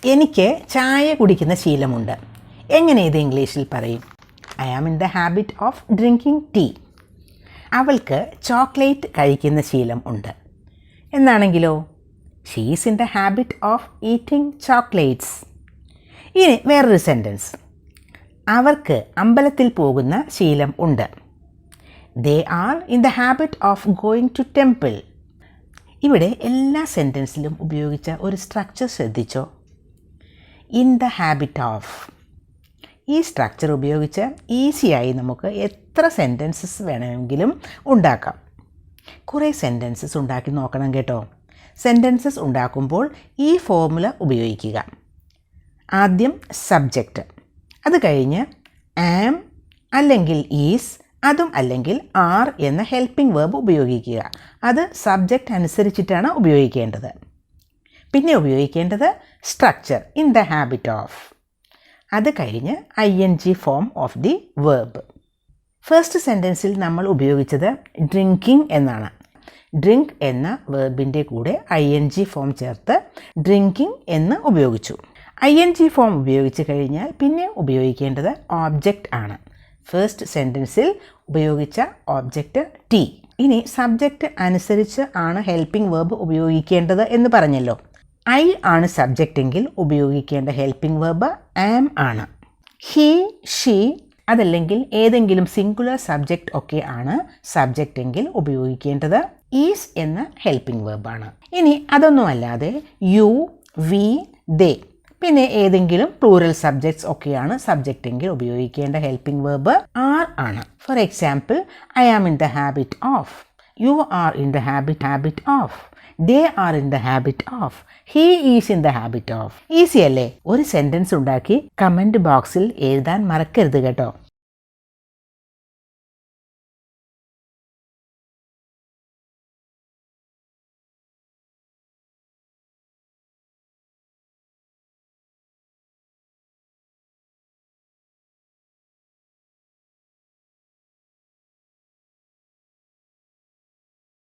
എനിക്ക് ചായ കുടിക്കുന്ന ശീലമുണ്ട്. എങ്ങനെ ഇത് ഇംഗ്ലീഷിൽ പറയും? I am in the habit of drinking tea. അവൾക്ക് ചോക്ലേറ്റ് കഴിക്കുന്ന ശീലം ഉണ്ട്. എന്നാണെങ്കിലോ? She is in the habit of eating chocolates. ഇനി വേറൊരു സെൻറ്റൻസ്. അവർക്ക് അമ്പലത്തിൽ പോകുന്ന ശീലം ഉണ്ട്. They are in the habit of going to temple. ഇവിടെ എല്ലാ സെൻറ്റൻസിലും ഉപയോഗിച്ച ഒരു സ്ട്രക്ചർ ശ്രദ്ധിച്ചോ? In the habit of. ഈ സ്ട്രക്ചർ ഉപയോഗിച്ച് ഈസിയായി നമുക്ക് എത്ര സെൻറ്റൻസസ് വേണമെങ്കിലും ഉണ്ടാക്കാം. കുറേ സെൻറ്റൻസസ് ഉണ്ടാക്കി നോക്കണം കേട്ടോ. സെൻറ്റൻസസ് ഉണ്ടാക്കുമ്പോൾ ഈ ഫോർമുല ഉപയോഗിക്കുക. ആദ്യം സബ്ജക്റ്റ്, അത് കഴിഞ്ഞ് ആം അല്ലെങ്കിൽ ഈസ്, അതും അല്ലെങ്കിൽ ആർ എന്ന ഹെൽപ്പിംഗ് വേർബ് ഉപയോഗിക്കുക. അത് സബ്ജക്റ്റ് അനുസരിച്ചിട്ടാണ് ഉപയോഗിക്കേണ്ടത്. പിന്നെ ഉപയോഗിക്കേണ്ടത് structure in the habit of. അത് കഴിഞ്ഞ് ING form of the verb. First സെൻറ്റൻസിൽ നമ്മൾ ഉപയോഗിച്ചത് ഡ്രിങ്കിങ് എന്നാണ്. ഡ്രിങ്ക് എന്ന വേർബിൻ്റെ കൂടെ ING ഫോം ചേർത്ത് ഡ്രിങ്കിങ് എന്ന് ഉപയോഗിച്ചു. ING ഫോം ഉപയോഗിച്ച് കഴിഞ്ഞാൽ പിന്നെ ഉപയോഗിക്കേണ്ടത് ഓബ്ജക്റ്റ് ആണ്. ഫസ്റ്റ് സെൻറ്റൻസിൽ ഉപയോഗിച്ച ഓബ്ജക്റ്റ് ടീ. ഇനി സബ്ജക്റ്റ് അനുസരിച്ച് ആണ് ഹെൽപ്പിംഗ് വേർബ് ഉപയോഗിക്കേണ്ടത് എന്ന് പറഞ്ഞല്ലോ. ഐ ആണ് സബ്ജക്റ്റ് എങ്കിൽ ഉപയോഗിക്കേണ്ട ഹെൽപ്പിംഗ് വേർബ് ആം ആണ്. ഹി, ഷീ, അതല്ലെങ്കിൽ ഏതെങ്കിലും സിംഗുലർ സബ്ജക്റ്റ് ഒക്കെ ആണ് സബ്ജക്റ്റ് എങ്കിൽ ഉപയോഗിക്കേണ്ടത് ഈസ് എന്ന ഹെൽപ്പിംഗ് വേർബാണ്. ഇനി അതൊന്നും അല്ലാതെ യു, വി, ദേ, പിന്നെ ഏതെങ്കിലും പ്ലൂറൽ സബ്ജക്ട്സ് ഒക്കെയാണ് സബ്ജക്റ്റ് എങ്കിൽ ഉപയോഗിക്കേണ്ട ഹെൽപ്പിംഗ് വേർബ് ആർ ആണ്. For example, I am in the habit of, you are in the habit of, they are in the habit of, he is in the habit of. Easy അല്ലേ? ഒരു sentence ഉണ്ടാക്കി comment ബോക്സിൽ എഴുതാൻ മറക്കരുത് കേട്ടോ.